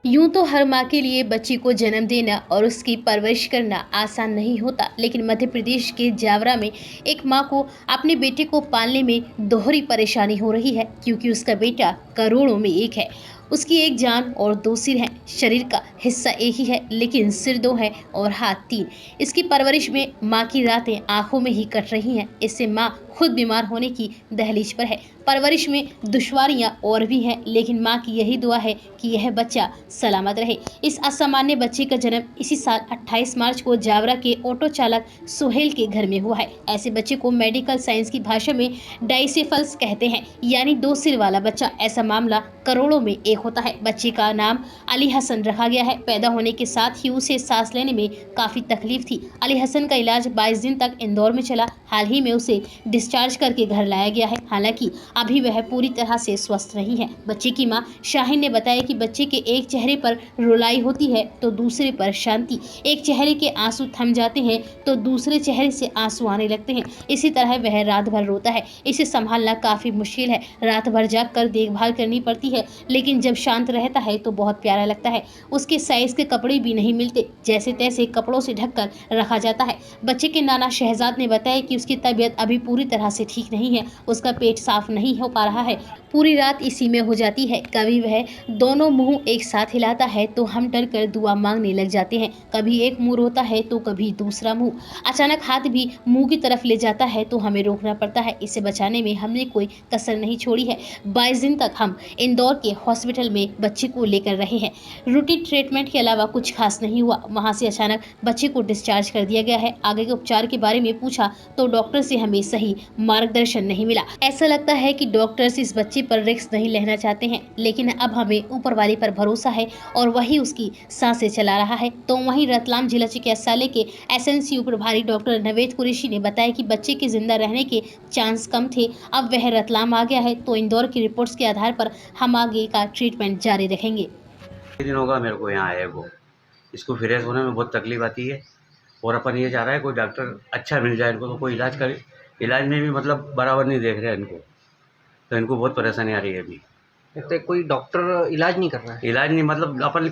यूं तो हर माँ के लिए बच्चे को जन्म देना और उसकी परवरिश करना आसान नहीं होता, लेकिन मध्य प्रदेश के जावरा में एक माँ को अपने बेटे को पालने में दोहरी परेशानी हो रही है, क्योंकि उसका बेटा करोड़ों में एक है। उसकी एक जान और दो सिर हैं। शरीर का हिस्सा एक ही है, लेकिन सिर दो है और हाथ तीन। इसकी परवरिश में माँ की रातें आंखों में ही कट रही हैं। इससे माँ खुद बीमार होने की दहलीज पर है। परवरिश में दुश्वारियां और भी हैं, लेकिन माँ की यही दुआ है कि यह बच्चा सलामत रहे। इस असामान्य बच्चे का जन्म इसी साल 28 मार्च को जावरा के ऑटो चालक सुहेल के घर में हुआ है। ऐसे बच्चे को मेडिकल साइंस की भाषा में डाइसेफल्स कहते हैं, यानी दो सिर वाला बच्चा। ऐसा मामला करोड़ों में एक होता है। बच्चे का नाम अली हसन रखा गया है। पैदा होने के साथ ही उसे सांस लेने में काफी तकलीफ थी। अली हसन का इलाज 22 दिन तक इंदौर में चला। हाल ही में उसे डिस्चार्ज करके घर लाया गया है। हालांकि अभी वह पूरी तरह से स्वस्थ नहीं है। बच्चे की मां शाहीन ने बताया कि बच्चे के एक चेहरे पर रुलाई होती है तो दूसरे पर शांति। एक चेहरे के आंसू थम जाते हैं तो दूसरे चेहरे से आंसू आने लगते हैं। इसी तरह वह रात भर रोता है। इसे संभालना काफी मुश्किल है। रात भर जागकर देखभाल करनी पड़ती है, लेकिन जब शांत रहता है तो बहुत प्यारा लगता है। उसके साइज के कपड़े भी नहीं मिलते, जैसे तैसे कपड़ों से ढककर रखा जाता है। बच्चे के नाना शहजाद ने बताया कि उसकी तबीयत अभी पूरी तरह से ठीक नहीं है। उसका पेट साफ नहीं हो पा रहा है। पूरी रात इसी में हो जाती है। कभी वह दोनों मुंह एक साथ हिलाता है तो हम डर कर दुआ मांगने लग जाते हैं। कभी एक मुंह रोता है तो कभी दूसरा मुंह। अचानक हाथ भी मुंह की तरफ ले जाता है तो हमें रोकना पड़ता है। इसे बचाने में हमने कोई कसर नहीं छोड़ी है। 22 दिन तक हम इंदौर के हॉस्पिटल में बच्चे को लेकर रहे हैं। रूटीन ट्रीटमेंट के अलावा कुछ खास नहीं हुआ। वहां से अचानक बच्चे को डिस्चार्ज कर दिया गया है। आगे के उपचार के बारे में पूछा तो डॉक्टर से हमें सही मार्गदर्शन नहीं मिला। ऐसा लगता है कि डॉक्टर्स इस बच्चे पर रिस्क नहीं लेना चाहते हैं, लेकिन अब हमें ऊपर वाले पर भरोसा है और वही उसकी सांसें चला रहा है। तो वहीं रतलाम जिला चिकित्सालय के एसएनसीयू प्रभारी डॉक्टर नवेद कुरैशी ने बताया कि बच्चे के जिंदा रहने के चांस कम थे। अब वह रतलाम आ गया है तो इंदौर की रिपोर्ट्स के आधार पर हम आगे का ट्रीटमेंट जारी रखेंगे। दिन होगा मेरे को यहाँ आए को। इसको फ्रेश होने में बहुत तकलीफ आती है और अपन ये चाह रहा है कोई डॉक्टर अच्छा मिल जाए इनको, तो कोई इलाज करे। इलाज में भी मतलब बराबर नहीं देख रहे हैं इनको, तो इनको बहुत परेशानी आ रही है अभी। तो कोई डॉक्टर इलाज नहीं कर रहा है? इलाज नहीं मतलब अपन